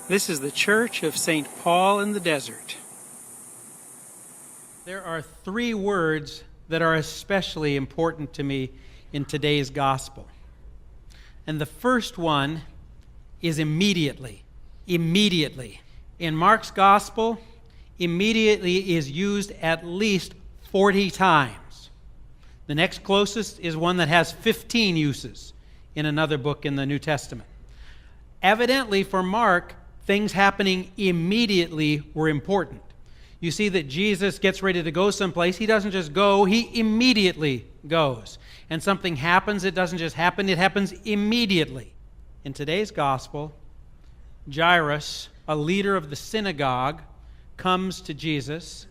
This is the Church of St. Paul in the Desert. There are three words that are especially important to me in today's gospel. And the first one is immediately. Immediately. In Mark's gospel, immediately is used at least 40 times. The next closest is one that has 15 uses in another book in the New Testament. Evidently, for Mark, things happening immediately were important. You see that Jesus gets ready to go someplace. He doesn't just go, he immediately goes. And something happens, it doesn't just happen, it happens immediately. In today's gospel, Jairus, a leader of the synagogue, comes to Jesus,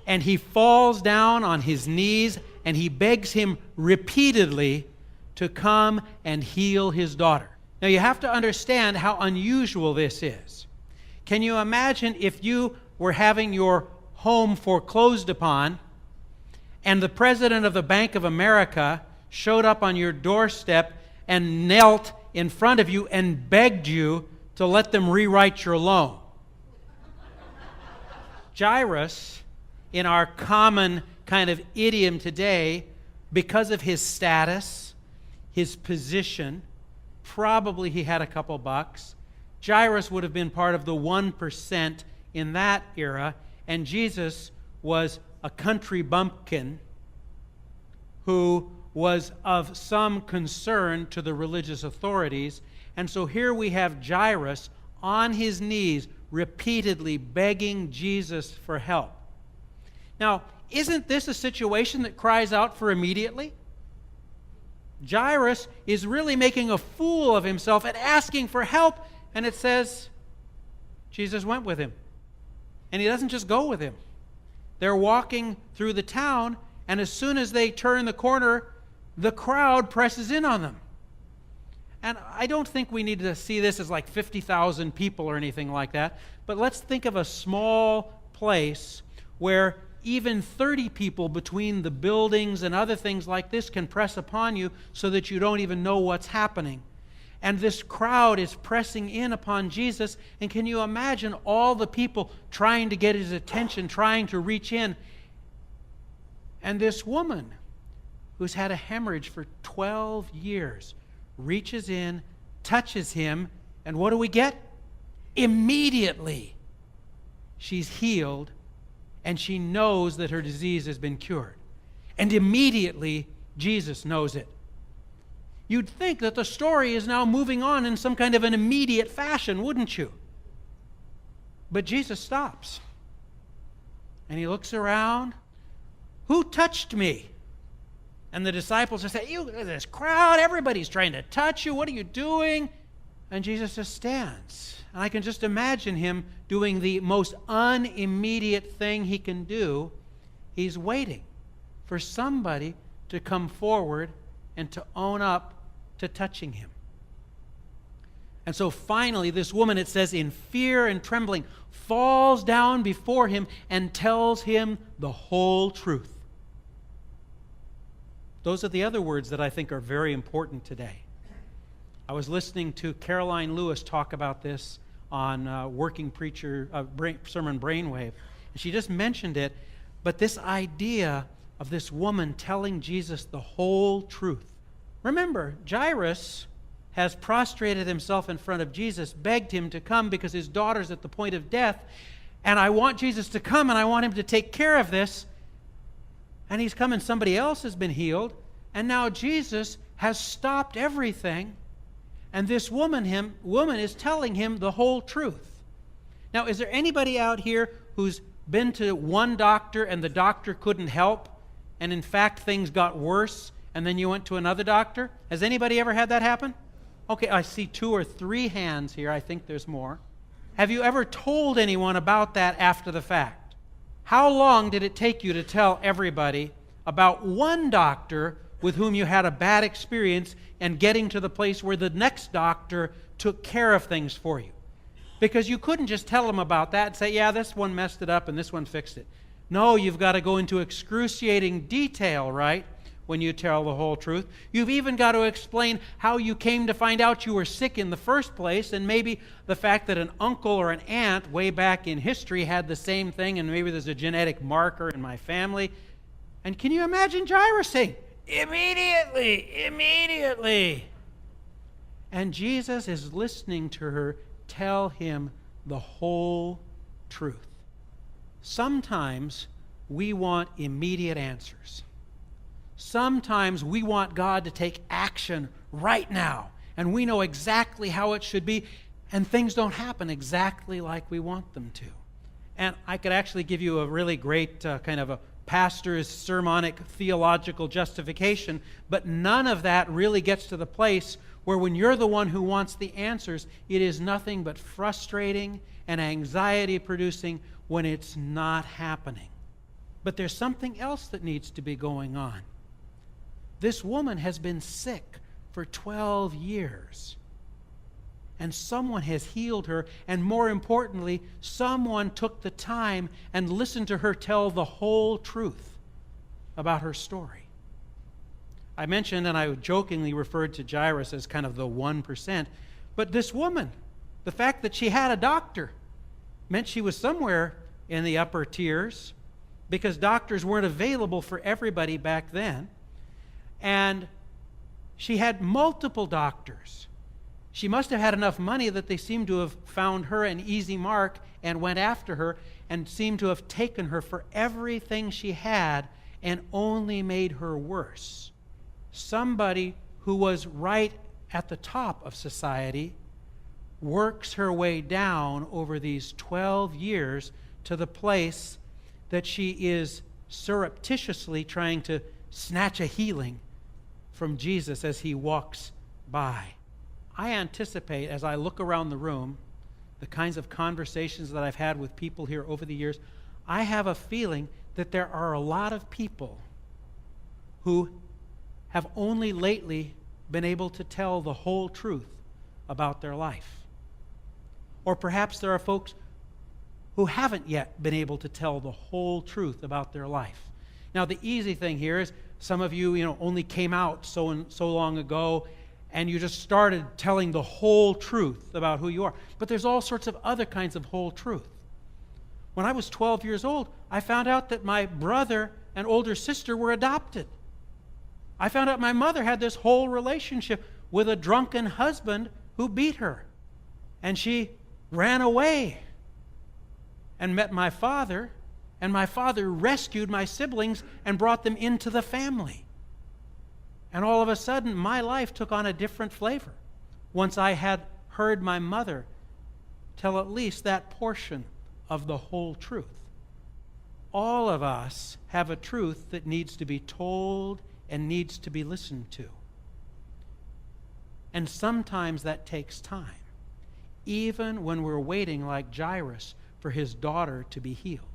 and he falls down on his knees, and he begs him repeatedly to come and heal his daughter. Now, you have to understand how unusual this is. Can you imagine if you were having your home foreclosed upon and the president of the Bank of America showed up on your doorstep and knelt in front of you and begged you to let them rewrite your loan? Jairus, in our common kind of idiom today, because of his status, his position, probably he had a couple bucks. Jairus would have been part of the 1% in that era, and Jesus was a country bumpkin who was of some concern to the religious authorities. And so here we have Jairus on his knees repeatedly begging Jesus for help. Now, isn't this a situation that cries out for immediately? Jairus is really making a fool of himself and asking for help, and it says Jesus went with him. And he doesn't just go with him. They're walking through the town, and as soon as they turn the corner, the crowd presses in on them. And I don't think we need to see this as like 50,000 people or anything like that, but let's think of a small place where even 30 people between the buildings and other things like this can press upon you so that you don't even know what's happening. And this crowd is pressing in upon Jesus, and can you imagine all the people trying to get his attention, trying to reach in? And this woman, who's had a hemorrhage for 12 years, reaches in, touches him, and what do we get? Immediately, she's healed, and she knows that her disease has been cured. And immediately, Jesus knows it. You'd think that the story is now moving on in some kind of an immediate fashion, wouldn't you? But Jesus stops. And he looks around. Who touched me? And the disciples are saying, this crowd, everybody's trying to touch you. What are you doing? And Jesus just stands. And I can just imagine him doing the most unimmediate thing he can do. He's waiting for somebody to come forward and to own up to touching him. And so finally, this woman, it says, in fear and trembling, falls down before him and tells him the whole truth. Those are the other words that I think are very important today. I was listening to Caroline Lewis talk about this on Working Preacher Sermon Brainwave. And she just mentioned it, but this idea of this woman telling Jesus the whole truth. Remember, Jairus has prostrated himself in front of Jesus, begged him to come because his daughter's at the point of death, and I want Jesus to come and I want him to take care of this. And he's come and somebody else has been healed, and now Jesus has stopped everything, and this woman is telling him the whole truth. Now, is there anybody out here who's been to one doctor and the doctor couldn't help, and in fact things got worse, and then you went to another doctor? Has anybody ever had that happen? Okay, I see 2 or 3 hands here. I think there's more. Have you ever told anyone about that after the fact? How long did it take you to tell everybody about one doctor with whom you had a bad experience and getting to the place where the next doctor took care of things for you? Because you couldn't just tell them about that and say, yeah, this one messed it up and this one fixed it. No, you've got to go into excruciating detail, right? when you tell the whole truth. You've even got to explain how you came to find out you were sick in the first place, and maybe the fact that an uncle or an aunt way back in history had the same thing, and maybe there's a genetic marker in my family. And can you imagine Jairus saying, "Immediately, immediately." And Jesus is listening to her tell him the whole truth. Sometimes we want immediate answers. Sometimes we want God to take action right now, and we know exactly how it should be, and things don't happen exactly like we want them to. And I could actually give you a really great kind of a pastor's sermonic theological justification, but none of that really gets to the place where when you're the one who wants the answers, it is nothing but frustrating and anxiety-producing when it's not happening. But there's something else that needs to be going on. This woman has been sick for 12 years. And someone has healed her, and more importantly, someone took the time and listened to her tell the whole truth about her story. I mentioned, and I jokingly referred to Jairus as kind of the 1%, but this woman, the fact that she had a doctor, meant she was somewhere in the upper tiers, because doctors weren't available for everybody back then. And she had multiple doctors. She must have had enough money that they seemed to have found her an easy mark and went after her and seemed to have taken her for everything she had and only made her worse. Somebody who was right at the top of society works her way down over these 12 years to the place that she is surreptitiously trying to snatch a healing from Jesus as he walks by. I anticipate, as I look around the room, the kinds of conversations that I've had with people here over the years, I have a feeling that there are a lot of people who have only lately been able to tell the whole truth about their life. Or perhaps there are folks who haven't yet been able to tell the whole truth about their life. Now, the easy thing here is some of you, only came out so long ago, and you just started telling the whole truth about who you are. But there's all sorts of other kinds of whole truth. When I was 12 years old, I found out that my brother and older sister were adopted. I found out my mother had this whole relationship with a drunken husband who beat her. And she ran away and met my father, and my father rescued my siblings and brought them into the family. And all of a sudden, my life took on a different flavor once I had heard my mother tell at least that portion of the whole truth. All of us have a truth that needs to be told and needs to be listened to. And sometimes that takes time, even when we're waiting like Jairus for his daughter to be healed.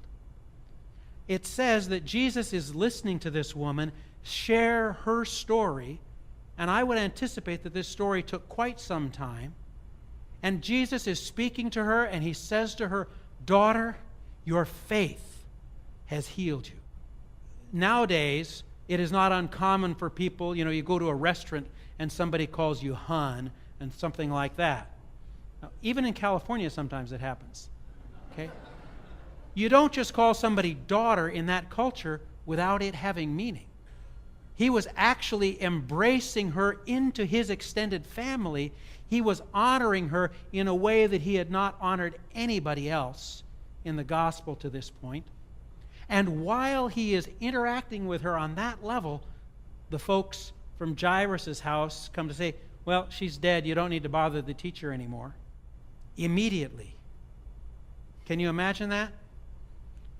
It says that Jesus is listening to this woman share her story, and I would anticipate that this story took quite some time. And Jesus is speaking to her, and he says to her, "Daughter, your faith has healed you." Nowadays, it is not uncommon for people, you go to a restaurant and somebody calls you hon and something like that. Now, even in California, sometimes it happens. Okay? You don't just call somebody daughter in that culture without it having meaning. He was actually embracing her into his extended family. He was honoring her in a way that he had not honored anybody else in the gospel to this point. And while he is interacting with her on that level, the folks from Jairus' house come to say, "Well, she's dead. You don't need to bother the teacher anymore." Immediately. Can you imagine that?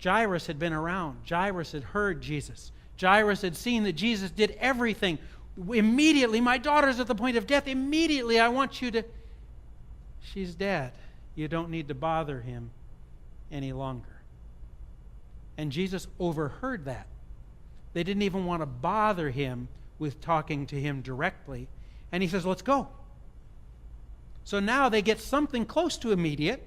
Jairus had been around. Jairus had heard Jesus. Jairus had seen that Jesus did everything. Immediately, "My daughter's at the point of death. Immediately, I want you to..." She's dead. You don't need to bother him any longer. And Jesus overheard that. They didn't even want to bother him with talking to him directly. And he says, "Let's go." So now they get something close to immediate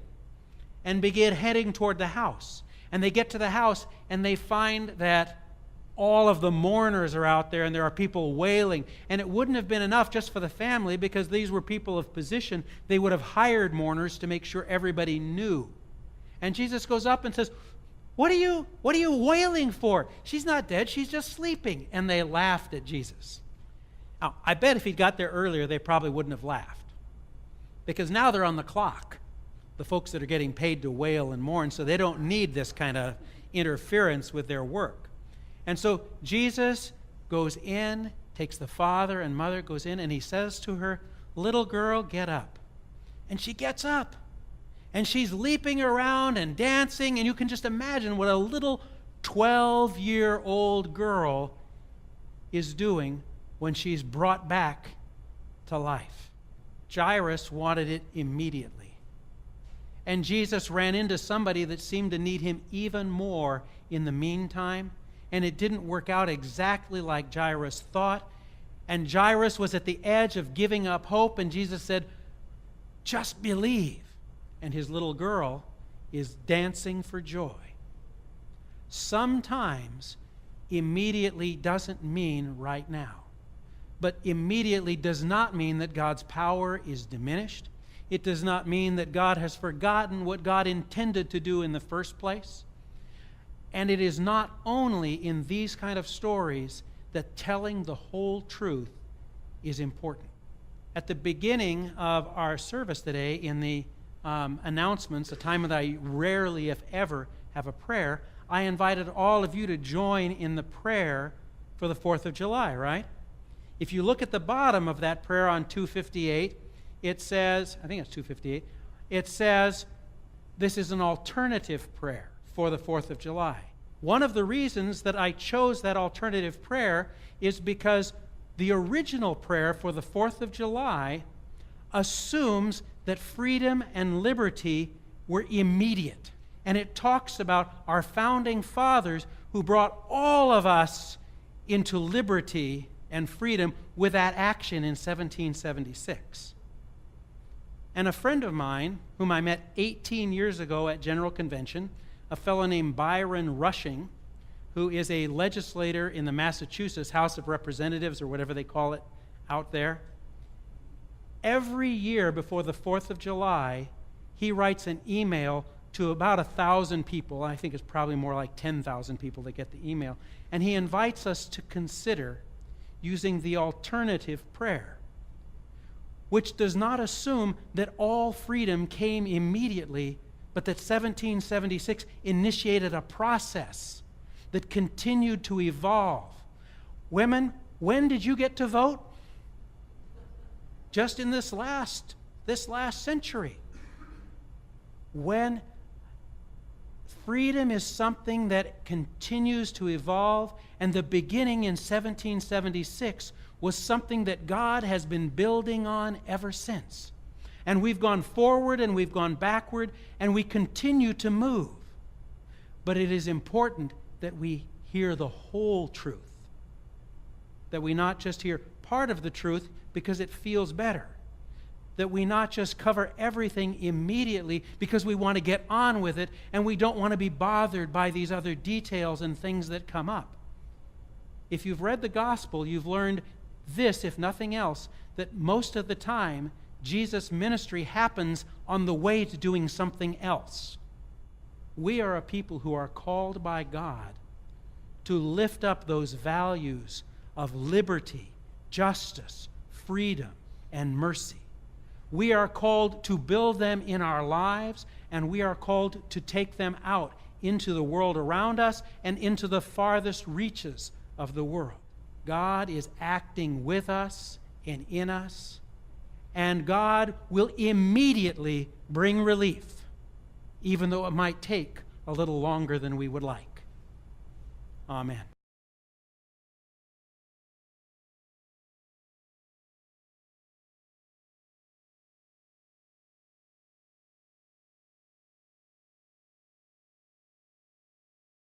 and begin heading toward the house. And they get to the house and they find that all of the mourners are out there, and there are people wailing. And it wouldn't have been enough just for the family, because these were people of position. They would have hired mourners to make sure everybody knew. And Jesus goes up and says, What are you wailing for? She's not dead, she's just sleeping. And they laughed at Jesus. Now, I bet if he'd got there earlier, they probably wouldn't have laughed. Because now they're on the clock, the folks that are getting paid to wail and mourn, so they don't need this kind of interference with their work. And so Jesus goes in, takes the father and mother, goes in, and he says to her, "Little girl, get up." And she gets up. And she's leaping around and dancing, and you can just imagine what a little 12-year-old girl is doing when she's brought back to life. Jairus wanted it immediately. And Jesus ran into somebody that seemed to need him even more in the meantime, and it didn't work out exactly like Jairus thought. And Jairus was at the edge of giving up hope, and Jesus said, "Just believe." And his little girl is dancing for joy. Sometimes immediately doesn't mean right now. But immediately does not mean that God's power is diminished. It does not mean that God has forgotten what God intended to do in the first place. And it is not only in these kind of stories that telling the whole truth is important. At the beginning of our service today, in the announcements, a time that I rarely, if ever, have a prayer, I invited all of you to join in the prayer for the 4th of July, right? If you look at the bottom of that prayer on 258, it says, I think it's 258, it says, this is an alternative prayer for the 4th of July. One of the reasons that I chose that alternative prayer is because the original prayer for the 4th of July assumes that freedom and liberty were immediate. And it talks about our founding fathers who brought all of us into liberty and freedom with that action in 1776. And a friend of mine, whom I met 18 years ago at General Convention, a fellow named Byron Rushing, who is a legislator in the Massachusetts House of Representatives, or whatever they call it out there, every year before the 4th of July, he writes an email to about 1,000 people. I think it's probably more like 10,000 people that get the email. And he invites us to consider using the alternative prayer, which does not assume that all freedom came immediately, but that 1776 initiated a process that continued to evolve. Women, when did you get to vote? Just in this last century. When freedom is something that continues to evolve, and the beginning in 1776 was something that God has been building on ever since. And we've gone forward and we've gone backward, and we continue to move. But it is important that we hear the whole truth, that we not just hear part of the truth because it feels better, that we not just cover everything immediately because we want to get on with it and we don't want to be bothered by these other details and things that come up. If you've read the gospel, you've learned this, if nothing else, that most of the time Jesus' ministry happens on the way to doing something else. We are a people who are called by God to lift up those values of liberty, justice, freedom, and mercy. We are called to build them in our lives, and we are called to take them out into the world around us and into the farthest reaches of the world. God is acting with us and in us, and God will immediately bring relief, even though it might take a little longer than we would like. Amen.